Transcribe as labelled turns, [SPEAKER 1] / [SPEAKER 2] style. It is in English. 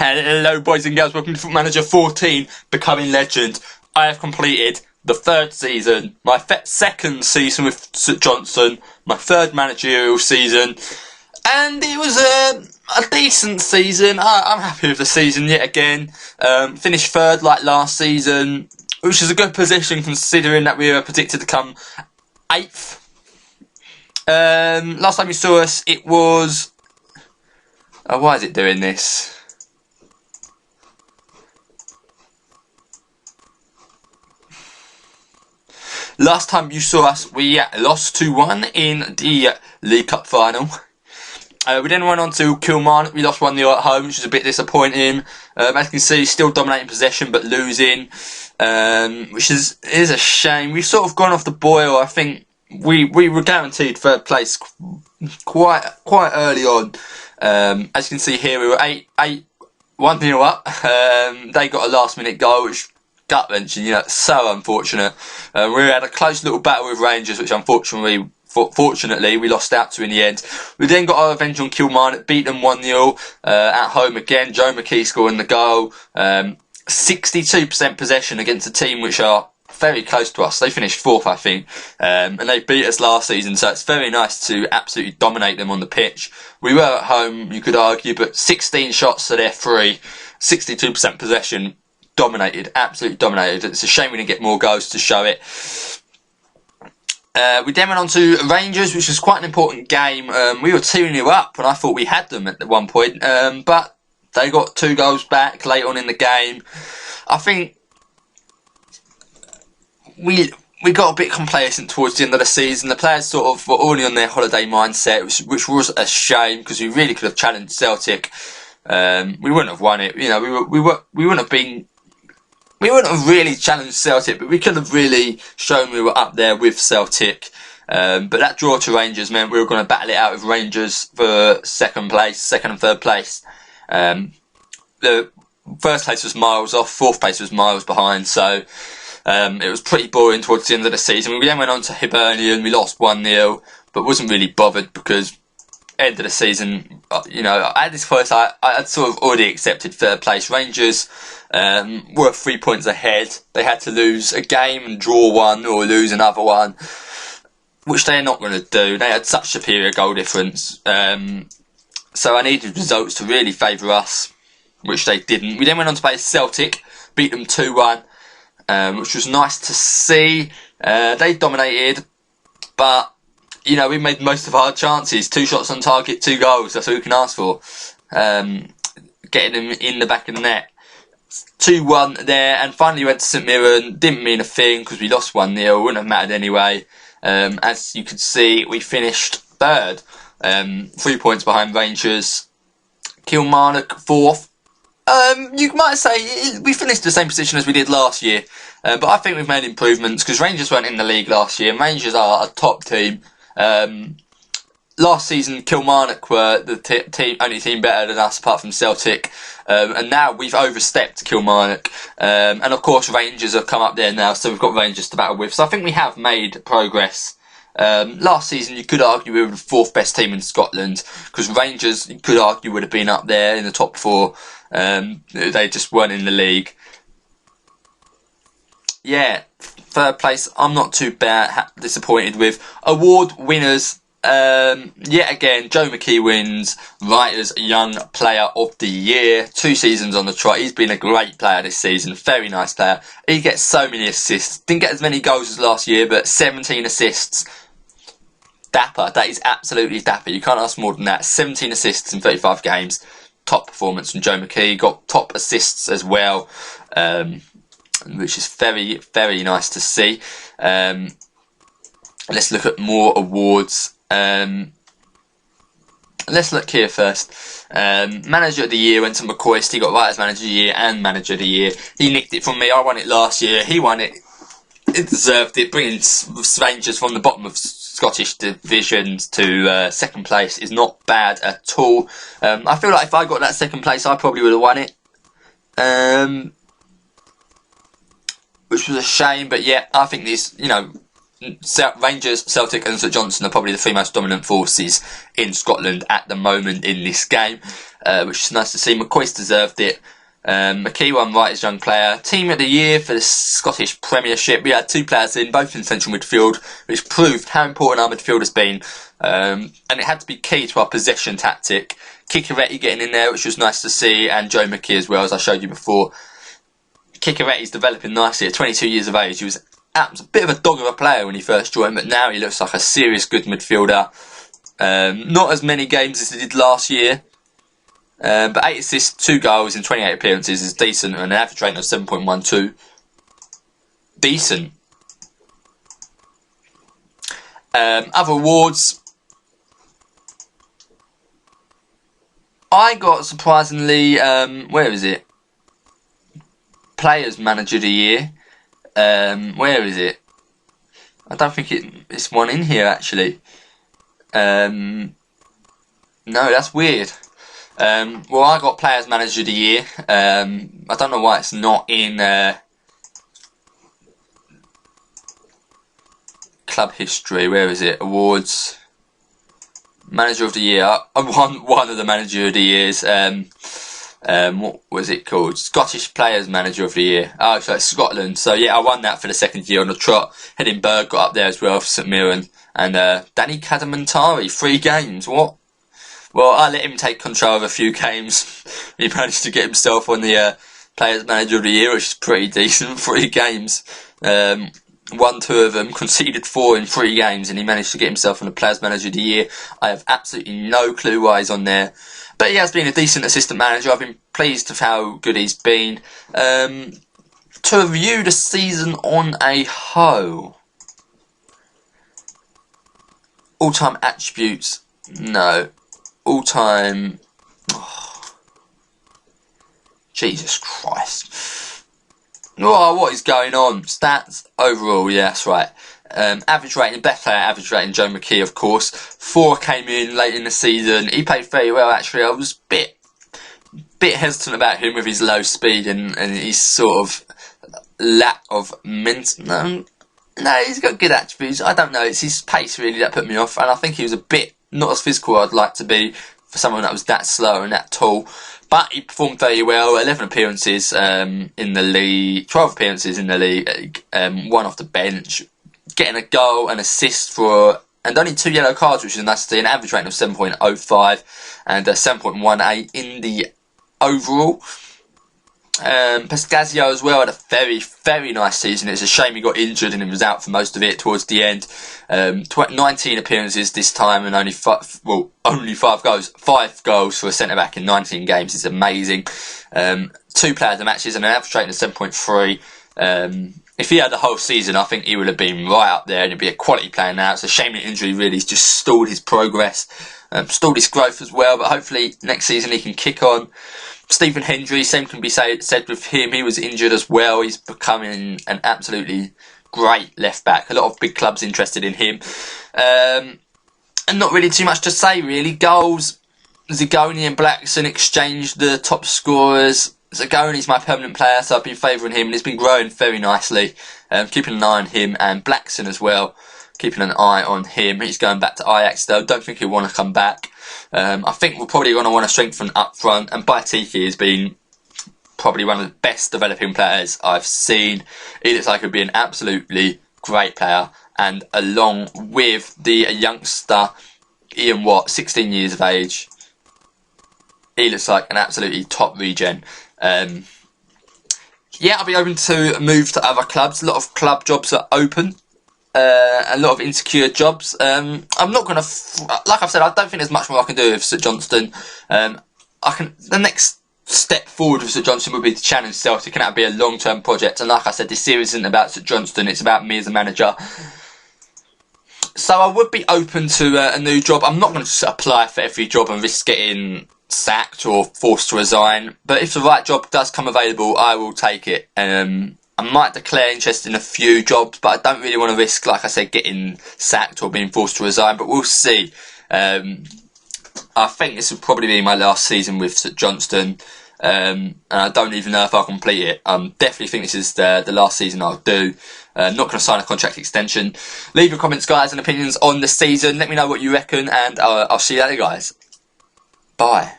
[SPEAKER 1] Hello boys and girls, welcome to Football Manager 14, Becoming Legend. I have completed the third season, my second season with St Johnstone, my third managerial season, and it was a decent season. I'm happy with the season yet again. Finished third like last season, which is a good position considering that we were predicted to come 8th. Last time you saw us, it was... Oh, why is it doing this? Last time you saw us, we lost 2-1 in the League Cup final. We then went on to Kilmarnock. We lost 1-0 at home, which is a bit disappointing. As you can see, still dominating possession, but losing, which is a shame. We've sort of gone off the boil. I think we were guaranteed third place quite early on. As you can see here, we were 1-0 up. They got a last-minute goal, which gut-wrenching, so unfortunate. We had a close little battle with Rangers, which fortunately we lost out to in the end. We then got our revenge on Kilmarnock, beat them 1-0 at home again. McKee scoring the goal. 62% possession against a team which are very close to us. They finished 4th, I think, and they beat us last season, so it's very nice to absolutely dominate them on the pitch. We were at home, you could argue, but 16 shots to their 3, 62% possession. Dominated, absolutely dominated. It's a shame we didn't get more goals to show it. We then went on to Rangers, which was quite an important game. We were 2-0 up, and I thought we had them at one point, but they got 2 goals back late on in the game. I think we got a bit complacent towards the end of the season. The players sort of were already on their holiday mindset, which was a shame because we really could have challenged Celtic. We wouldn't have won it. We wouldn't have really challenged Celtic, but we could have really shown we were up there with Celtic. But that draw to Rangers meant we were going to battle it out with Rangers for second and third place. The first place was miles off, 4th place was miles behind, so it was pretty boring towards the end of the season. We then went on to Hibernian, we lost 1-0, but wasn't really bothered because end of the season, at this point I'd sort of already accepted third place. Rangers were 3 points ahead. They had to lose a game and draw one or lose another one, which they're not going to do. They had such superior goal difference, so I needed results to really favour us, which they didn't. We then went on to play Celtic, beat them 2-1, which was nice to see. They dominated, but we made most of our chances. 2 shots on target, 2 goals. That's all we can ask for. Getting them in the back of the net. 2-1 there, and finally went to St Mirren. Didn't mean a thing because we lost 1-0. Wouldn't have mattered anyway. As you could see, we finished 3rd. 3 points behind Rangers. Kilmarnock 4th. You might say we finished the same position as we did last year, but I think we've made improvements because Rangers weren't in the league last year, and Rangers are a top team. Last season, Kilmarnock were the only team better than us apart from Celtic, and now we've overstepped Kilmarnock, and of course Rangers have come up there now, so we've got Rangers to battle with. So I think we have made progress. Last season you could argue we were the 4th best team in Scotland because Rangers, you could argue, would have been up there in the top 4. They just weren't in the league. Yeah, 3rd place I'm not too bad, disappointed with. Award winners, yet again, McKee wins Writer's Young Player of the Year. 2 seasons on the trot. He's been a great player this season, very nice player. He gets so many assists. Didn't get as many goals as last year, but 17 assists. Dapper, that is absolutely dapper. You can't ask more than that. 17 assists in 35 games. Top performance from McKee. Got top assists as well, which is very, very nice to see. Let's look at more awards. Let's look here first. Manager of the Year went to McCoist. He got Writers Manager of the Year and Manager of the Year. He nicked it from me. I won it last year. He won it. He deserved it. Bringing Rangers from the bottom of Scottish divisions to second place is not bad at all. I feel like if I got that second place, I probably would have won it. Which was a shame, but yeah, I think these, Rangers, Celtic and St Johnstone are probably the 3 most dominant forces in Scotland at the moment in this game. which is nice to see. McCoy's deserved it. McKee won Right as Young Player. Team of the Year for the Scottish Premiership. We had 2 players in, both in central midfield, which proved how important our midfield has been. And it had to be key to our possession tactic. Kikeretti getting in there, which was nice to see, and Joe McKee as well, as I showed you before. Kikeretti's developing nicely at 22 years of age. He was a bit of a dog of a player when he first joined, but now he looks like a serious good midfielder. Not as many games as he did last year, but 8 assists, 2 goals in 28 appearances is decent, and an average rating of 7.12. Decent. Other awards. I got, surprisingly, where is it? Players Manager of the Year. Where is it? I don't think it's one in here, actually. No, that's weird. Well, I got Players Manager of the Year. I don't know why it's not in Club History. Where is it? Awards. Manager of the Year. I won one of the Manager of the Years. What was it called? Scottish Players Manager of the Year. Oh, so it's Scotland. So yeah, I won that for the 2nd year on the trot. Edinburgh got up there as well for St Mirren. And Danny Kadamantari, 3 games. What? Well, I let him take control of a few games. He managed to get himself on the Players Manager of the Year, which is pretty decent. 3 games. Won 2 of them, conceded 4 in 3 games, and he managed to get himself on the Players Manager of the Year. I have absolutely no clue why he's on there. But he has been a decent assistant manager. I've been pleased with how good he's been. To review the season on a whole. All-time attributes, no. All-time... Oh, Jesus Christ. Oh, what is going on? Stats, overall, yeah, that's right. Average rating, best player average rating, Joe McKee, of course. 4 came in late in the season. He played very well, actually. I was a bit hesitant about him with his low speed and his sort of lack of mental... No, he's got good attributes. I don't know, it's his pace really that put me off, and I think he was a bit not as physical as I'd like to be for someone that was that slow and that tall. But he performed very well. 11 appearances in the league, 12 appearances in the league, 1 off the bench, getting a goal, an assist and only 2 yellow cards, which is nice to see. An average rating of 7.05 and 7.18 in the overall. Pascazio as well had a very, very nice season. It's a shame he got injured and he was out for most of it towards the end. 19 appearances this time and only 5 goals. 5 goals for a centre-back in 19 games is amazing. 2 player of the matches and an average rating of 7.3. If he had the whole season, I think he would have been right up there and he'd be a quality player now. It's a shame the injury really has just stalled his progress, stalled his growth as well, but hopefully next season he can kick on. Stephen Hendry, same can be said with him. He was injured as well. He's becoming an absolutely great left back. A lot of big clubs interested in him. And not really too much to say really. Goals, Zigoni and Blackson exchanged the top scorers. Zigoni's my permanent player, so I've been favouring him and he's been growing very nicely. Keeping an eye on him, and Blackson as well. Keeping an eye on him. He's going back to Ajax though. Don't think he'll want to come back. I think we're probably going to want to strengthen up front, and Baitiki has been probably one of the best developing players I've seen. He looks like he'll be an absolutely great player, and along with the youngster Ian Watt, 16 years of age, he looks like an absolutely top regen. Yeah, I'll be open to move to other clubs. A lot of club jobs are open. A lot of insecure jobs. I'm not going to... like I've said, I don't think there's much more I can do with St Johnstone. The next step forward with St Johnstone would be to challenge Celtic, and that would be a long-term project. And like I said, this series isn't about St Johnstone, it's about me as a manager. So I would be open to a new job. I'm not going to just apply for every job and risk getting sacked or forced to resign. But if the right job does come available, I will take it. I might declare interest in a few jobs, but I don't really want to risk, like I said, getting sacked or being forced to resign, but we'll see. I think this will probably be my last season with St Johnstone, and I don't even know if I'll complete it. I definitely think this is the last season I'll do. Not going to sign a contract extension. Leave your comments, guys, and opinions on the season. Let me know what you reckon, and I'll see you later, guys. Bye.